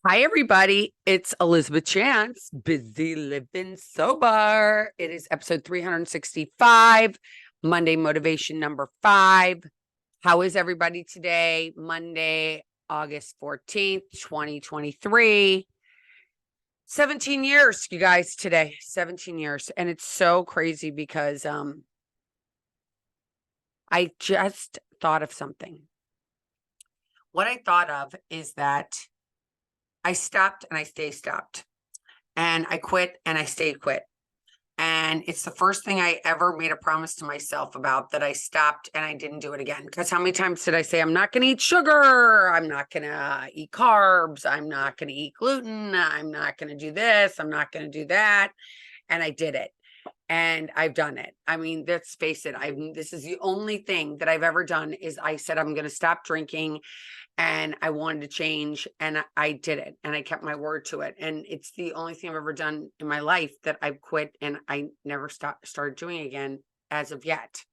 Hi, everybody. It's Elizabeth Chance, busy living sober. It is episode 365, Monday motivation number 5. How is everybody today? Monday, August 14th, 2023. 17 years, you guys, today. 17 years. And it's so crazy because I just thought of something. What I thought of is that I stopped and I stay stopped. And I quit and I stayed quit. And it's the first thing I ever made a promise to myself about, that I stopped and I didn't do it again. Because how many times did I say, I'm not going to eat sugar? I'm not going to eat carbs. I'm not going to eat gluten. I'm not going to do this. I'm not going to do that. And I did it. And I've done it. I mean, let's face it. This is the only thing that I've ever done is I said, I'm going to stop drinking, and I wanted to change, and I did it, and I kept my word to it. And it's the only thing I've ever done in my life that I've quit and I never started doing again as of yet.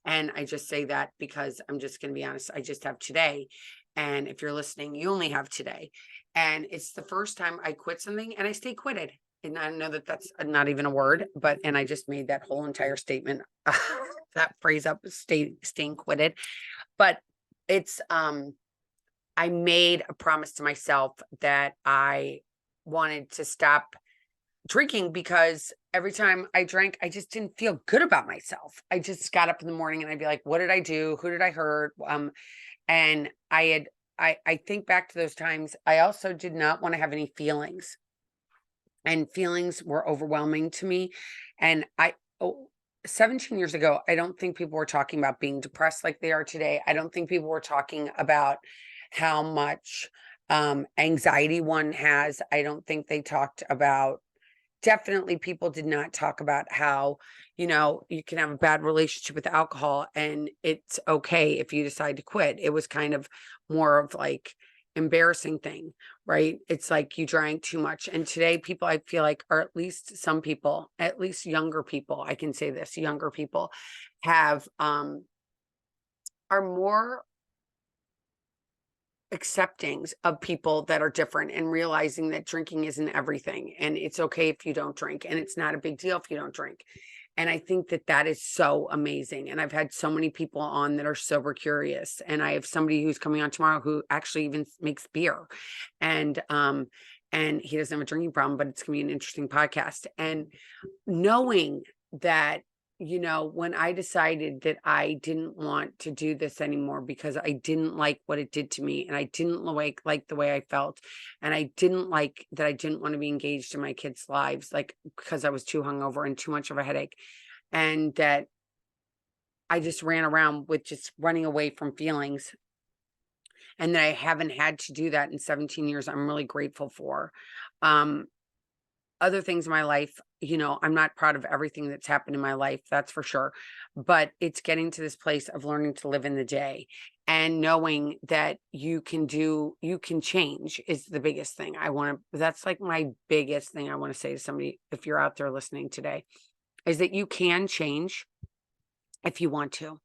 And I just say that because I'm just going to be honest. I just have today. And if you're listening, you only have today. And it's the first time I quit something and I stay quitted. And I know that that's not even a word, and I just made that whole entire statement, that phrase up, staying quitted. But it's, I made a promise to myself that I wanted to stop drinking, because every time I drank, I just didn't feel good about myself. I just got up in the morning and I'd be like, what did I do? Who did I hurt? And I think back to those times. I also did not want to have any feelings, and feelings were overwhelming to me. And 17 years ago, I don't think people were talking about being depressed like they are today. I don't think people were talking about how much anxiety one has. I don't think they talked about, definitely people did not talk about how, you can have a bad relationship with alcohol and it's okay if you decide to quit. It was kind of more of like embarrassing thing, right? It's like you drank too much. And today people, I feel like, or at least some people, at least younger people, I can say this, younger people have are more accepting of people that are different, and realizing that drinking isn't everything, and it's okay if you don't drink, and it's not a big deal if you don't drink. And I think that that is so amazing. And I've had so many people on that are sober curious, and I have somebody who's coming on tomorrow who actually even makes beer, and he doesn't have a drinking problem, but it's gonna be an interesting podcast. And knowing that, when I decided that I didn't want to do this anymore because I didn't like what it did to me, and I didn't like the way I felt, and I didn't like that, I didn't want to be engaged in my kids' lives, like, because I was too hungover and too much of a headache, and that I just ran around with just running away from feelings, and that I haven't had to do that in 17 years. I'm really grateful for. Um, Other things in my life, I'm not proud of everything that's happened in my life, that's for sure. But it's getting to this place of learning to live in the day, and knowing that you can change is the biggest thing. That's like my biggest thing I want to say to somebody, if you're out there listening today, is that you can change if you want to.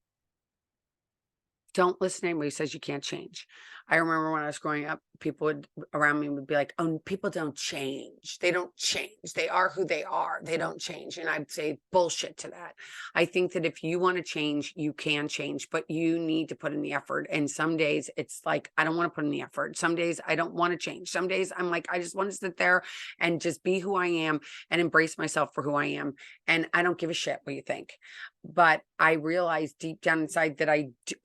Don't listen to anybody who says you can't change. I remember when I was growing up, people around me would be like, "Oh, people don't change. They don't change. They are who they are. They don't change." And I'd say bullshit to that. I think that if you want to change, you can change, but you need to put in the effort. And some days it's like, I don't want to put in the effort. Some days I don't want to change. Some days I'm like, I just want to sit there and just be who I am and embrace myself for who I am. And I don't give a shit what you think. But I realized deep down inside that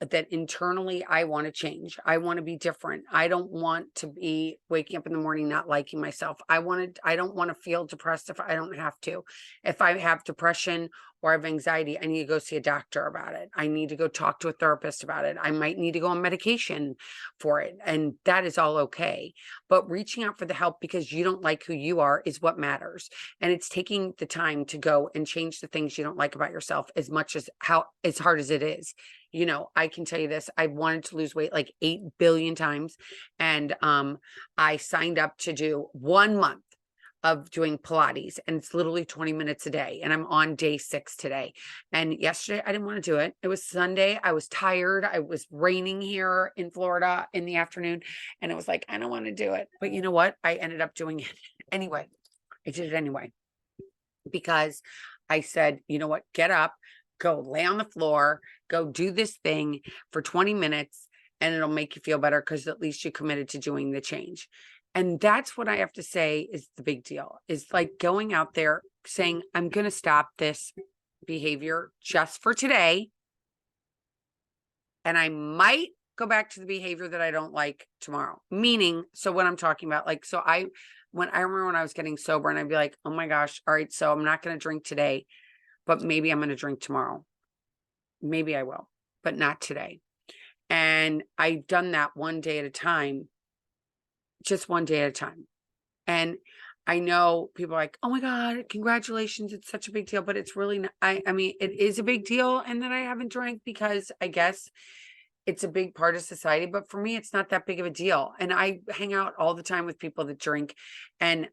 that internally I want to change. I want to be different. I don't want to be waking up in the morning not liking myself. I don't want to feel depressed if I don't have to. If I have depression or I have anxiety, I need to go see a doctor about it. I need to go talk to a therapist about it. I might need to go on medication for it. And that is all okay. But reaching out for the help because you don't like who you are is what matters. And it's taking the time to go and change the things you don't like about yourself, as much as hard as it is. I can tell you this, I wanted to lose weight like 8 billion times. And I signed up to do 1 month of doing Pilates, and it's literally 20 minutes a day, and I'm on day 6 today. And yesterday I didn't want to do it. It was Sunday. I was tired. I was raining here in Florida in the afternoon, and it was like, I don't want to do it. But you know what? I ended up doing it anyway. I did it anyway because I said, you know what? Get up, go lay on the floor, go do this thing for 20 minutes, and it'll make you feel better because at least you committed to doing the change. And that's what I have to say is the big deal, is like going out there saying, I'm going to stop this behavior just for today. And I might go back to the behavior that I don't like tomorrow. Meaning, so what I'm talking about, like, so I remember when I was getting sober and I'd be like, oh my gosh, all right, so I'm not going to drink today, but maybe I'm going to drink tomorrow. Maybe I will, but not today. And I've done that one day at a time, just one day at a time. And I know people are like, oh my God, congratulations. It's such a big deal, but it's really not. I mean, it is a big deal. And then I haven't drank because I guess it's a big part of society, but for me, it's not that big of a deal. And I hang out all the time with people that drink. And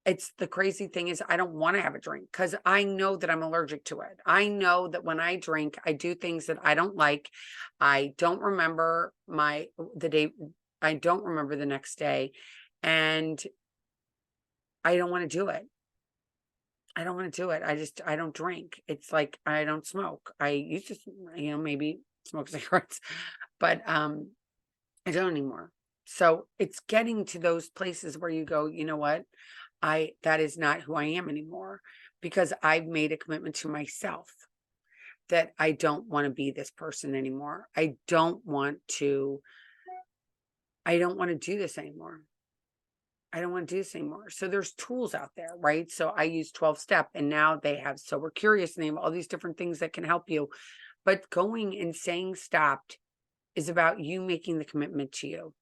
it's the crazy thing is I don't want to have a drink because I know that I'm allergic to it. I know that when I drink, I do things that I don't like. I don't remember the day. I don't remember the next day. And I don't want to do it. I don't want to do it. I don't drink. It's like, I don't smoke. I used to, maybe smoke cigarettes, but I don't anymore. So it's getting to those places where you go, you know what? That is not who I am anymore, because I've made a commitment to myself that I don't want to be this person anymore. I don't want to do this anymore. I don't want to do this anymore. So there's tools out there, right? So I use 12-step, and now they have Sober Curious, and they have all these different things that can help you. But going and saying stopped is about you making the commitment to you,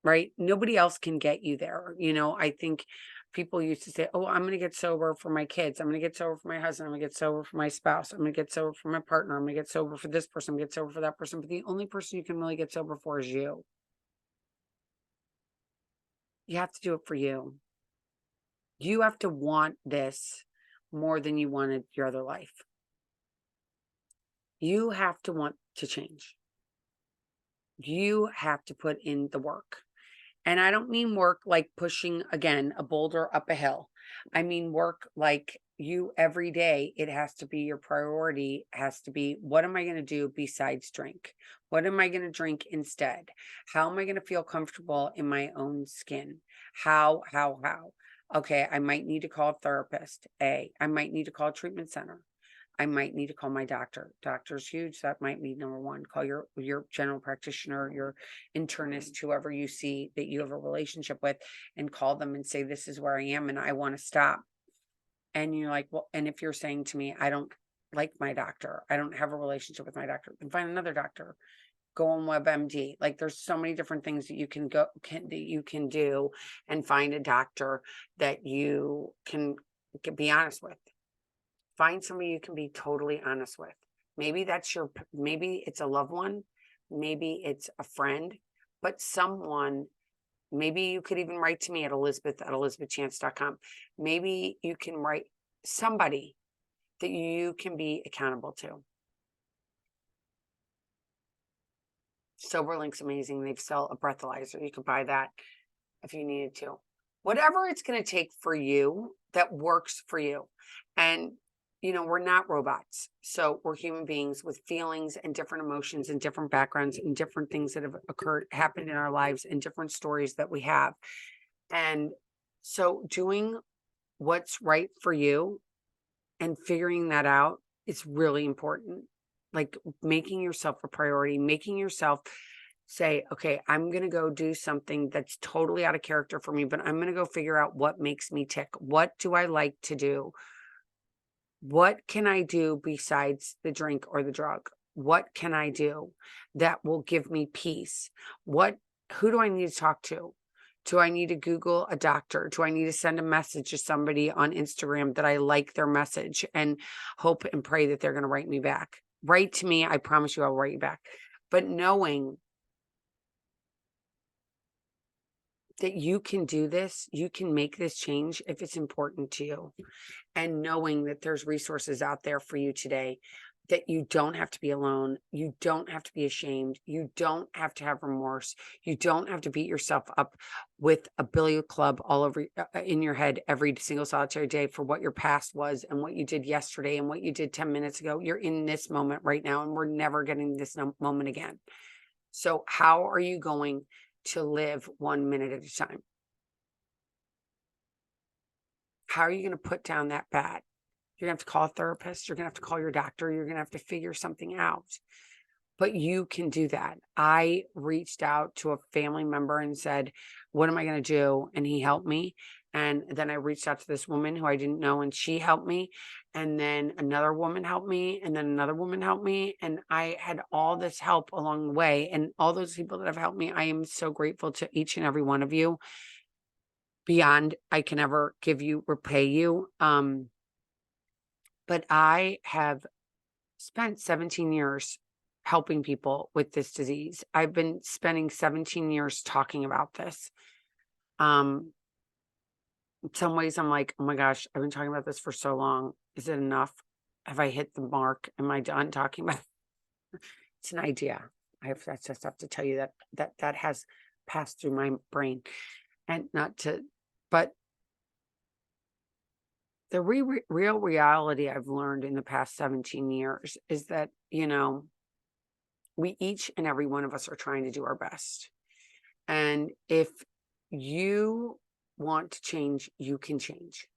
right? Nobody else can get you there. I think people used to say, oh, I'm going to get sober for my kids. I'm going to get sober for my husband. I'm going to get sober for my spouse. I'm going to get sober for my partner. I'm going to get sober for this person. I'm going to get sober for that person. But the only person you can really get sober for is you. You have to do it for you. You have to want this more than you wanted your other life. You have to want to change. You have to put in the work. And I don't mean work like pushing, again, a boulder up a hill. I mean work like you every day. It has to be your priority, has to be, what am I going to do besides drink? What am I going to drink instead? How am I going to feel comfortable in my own skin? How? Okay, I might need to call a therapist. I might need to call a treatment center. I might need to call my doctor. Doctor's huge. That might be number one. Call your general practitioner, your internist, whoever you see that you have a relationship with, and call them and say, this is where I am and I want to stop. And you're like, well, and if you're saying to me, I don't like my doctor, I don't have a relationship with my doctor, then find another doctor. Go on WebMD. Like, there's so many different things that you can do and find a doctor that you can be honest with. Find somebody you can be totally honest with. Maybe maybe it's a loved one, maybe it's a friend, but someone, maybe you could even write to me at elizabeth@elizabethchance.com. Maybe you can write somebody that you can be accountable to. SoberLink's amazing. They sell a breathalyzer. You could buy that if you needed to. Whatever it's going to take for you that works for you. And we're not robots. So we're human beings with feelings and different emotions and different backgrounds and different things that have happened in our lives and different stories that we have. And so doing what's right for you and figuring that out is really important. Like making yourself a priority, making yourself say, okay, I'm going to go do something that's totally out of character for me, but I'm going to go figure out what makes me tick. What do I like to do? What can I do besides the drink or the drug? What can I do that will give me peace? Who do I need to talk to? Do I need to Google a doctor? Do I need to send a message to somebody on Instagram that I like their message and hope and pray that they're going to write me back? Write to me. I promise you I'll write you back. But knowing that you can do this, you can make this change if it's important to you. And knowing that there's resources out there for you today, that you don't have to be alone. You don't have to be ashamed. You don't have to have remorse. You don't have to beat yourself up with a billiard club all over in your head every single solitary day for what your past was and what you did yesterday and what you did 10 minutes ago. You're in this moment right now, and we're never getting this moment again. So how are you going to live 1 minute at a time? How are you going to put down that bat? You're gonna have to call a therapist. You're gonna have to call your doctor. You're gonna have to figure something out. But you can do that. I reached out to a family member and said, what am I gonna do? And he helped me. And then I reached out to this woman who I didn't know, and she helped me. And then another woman helped me. And then another woman helped me. And I had all this help along the way. And all those people that have helped me, I am so grateful to each and every one of you. Beyond I can ever give you, repay you. But I have spent 17 years helping people with this disease. I've been spending 17 years talking about this. In some ways I'm like, oh my gosh, I've been talking about this for so long. Is it enough? Have I hit the mark? Am I done talking about it? It's an idea. I just have to tell you that has passed through my brain, and not to, but the real reality I've learned in the past 17 years is that, we each and every one of us are trying to do our best. And if you want to change, you can change.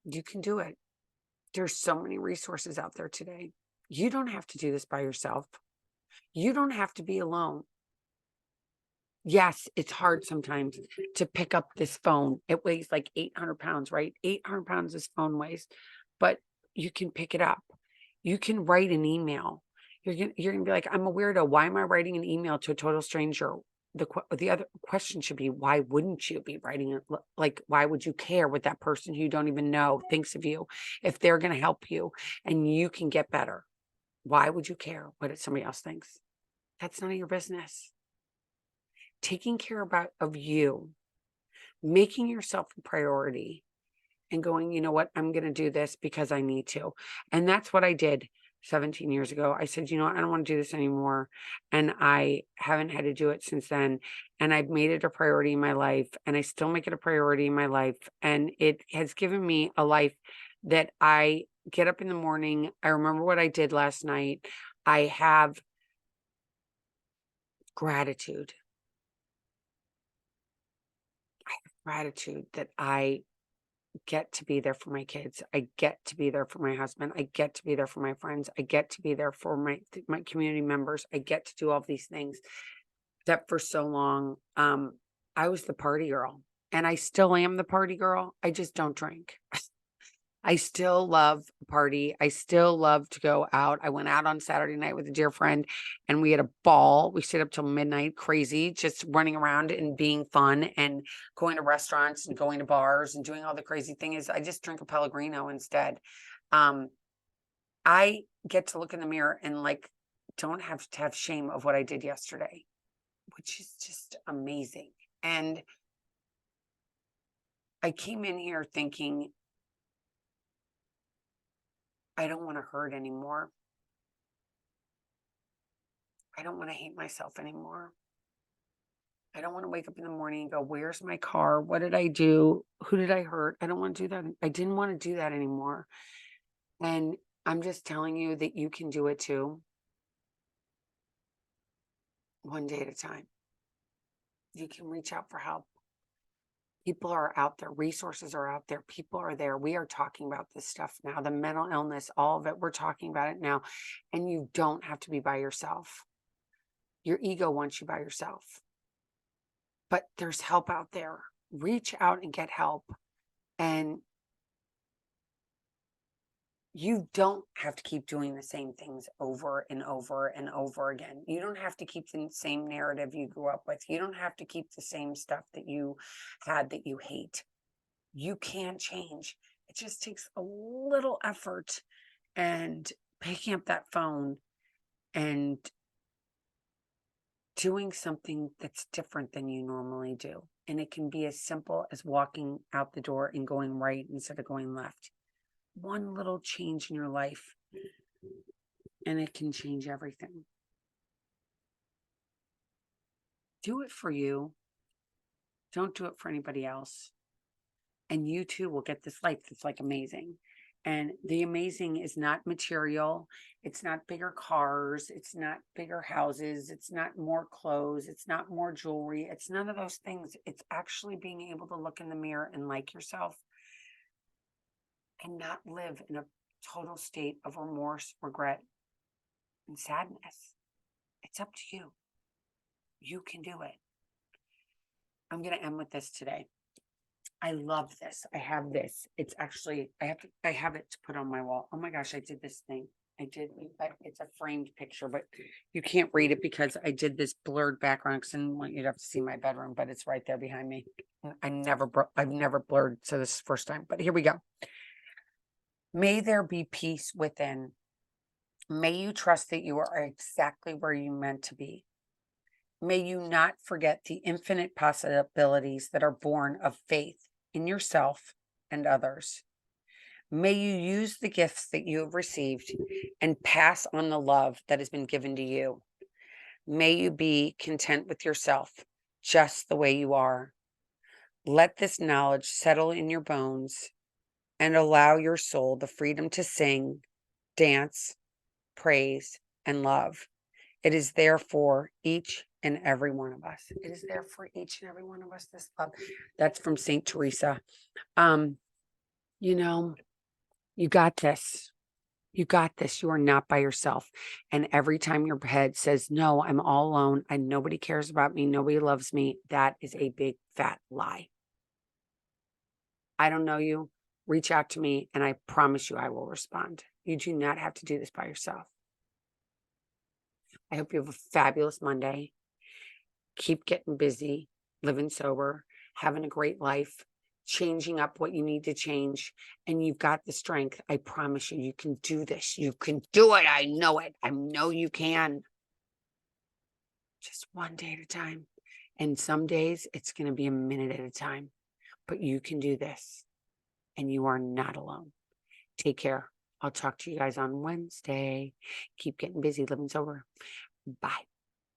You can do it. There's so many resources out there today. You don't have to do this by yourself. You don't have to be alone. Yes, it's hard sometimes to pick up this phone. It weighs like 800 pounds, right? 800 pounds this phone weighs, but you can pick it up. You can write an email. You're gonna be like, I'm a weirdo. Why am I writing an email to a total stranger? The other question should be, why wouldn't you be writing it? Like, why would you care what that person who you don't even know thinks of you if they're going to help you and you can get better? Why would you care what somebody else thinks? That's none of your business. Taking care of you, making yourself a priority, and going, you know what, I'm going to do this because I need to. And that's what I did 17 years ago. I said, you know what, I don't want to do this anymore. And I haven't had to do it since then. And I've made it a priority in my life, and I still make it a priority in my life. And it has given me a life that I get up in the morning. I remember what I did last night. I have gratitude. Gratitude that I get to be there for my kids. I get to be there for my husband. I get to be there for my friends. I get to be there for my community members. I get to do all these things that for so long, I was the party girl, and I still am the party girl. I just don't drink. I still love a party. I still love to go out. I went out on Saturday night with a dear friend, and we had a ball. We stayed up till midnight, crazy, just running around and being fun and going to restaurants and going to bars and doing all the crazy things. I just drink a Pellegrino instead. Um, I get to look in the mirror and like don't have to have shame of what I did yesterday, which is just amazing. And I came in here thinking, I don't want to hurt anymore. I don't want to hate myself anymore. I don't want to wake up in the morning and go, where's my car? What did I do? Who did I hurt? I don't want to do that. I didn't want to do that anymore. And I'm just telling you that you can do it too. One day at a time. You can reach out for help. People are out there. Resources are out there. People are there. We are talking about this stuff now. The mental illness, all of it. We're talking about it now. And you don't have to be by yourself. Your ego wants you by yourself. But there's help out there. Reach out and get help. And you don't have to keep doing the same things over and over and over again. You don't have to keep the same narrative you grew up with. You don't have to keep the same stuff that you had that you hate. You can change. It just takes a little effort and picking up that phone and doing something that's different than you normally do. And it can be as simple as walking out the door and going right instead of going left. One little change in your life, and it can change everything. Do it for you. Don't do it for anybody else. And you too will get this life that's like amazing. And the amazing is not material. It's not bigger cars. It's not bigger houses. It's not more clothes. It's not more jewelry. It's none of those things. It's actually being able to look in the mirror and like yourself and not live in a total state of remorse, regret, and sadness. It's up to you. You can do it. I'm going to end with this today. I love this. I have this. It's actually, I have it to put on my wall. Oh my gosh, I did this thing. It's a framed picture, but you can't read it because I did this blurred background because I didn't want you to have to see my bedroom, but it's right there behind me. I've never blurred. So this is the first time, but here we go. May there be peace within. May you trust that you are exactly where you meant to be. May you not forget the infinite possibilities that are born of faith in yourself and others. May you use the gifts that you have received and pass on the love that has been given to you. May you be content with yourself just the way you are. Let this knowledge settle in your bones and allow your soul the freedom to sing, dance, praise, and love. It is there for each and every one of us. It is there for each and every one of us, this love. That's from Saint Teresa. You know, you got this. You got this. You are not by yourself. And every time your head says, no, I'm all alone and nobody cares about me, nobody loves me, that is a big fat lie. I don't know you. Reach out to me and I promise you I will respond. You do not have to do this by yourself. I hope you have a fabulous Monday. Keep getting busy, living sober, having a great life, changing up what you need to change. And you've got the strength. I promise you, you can do this. You can do it. I know it. I know you can. Just one day at a time. And some days it's going to be a minute at a time. But you can do this. And you are not alone. Take care. I'll talk to you guys on Wednesday. Keep getting busy, living sober. Bye.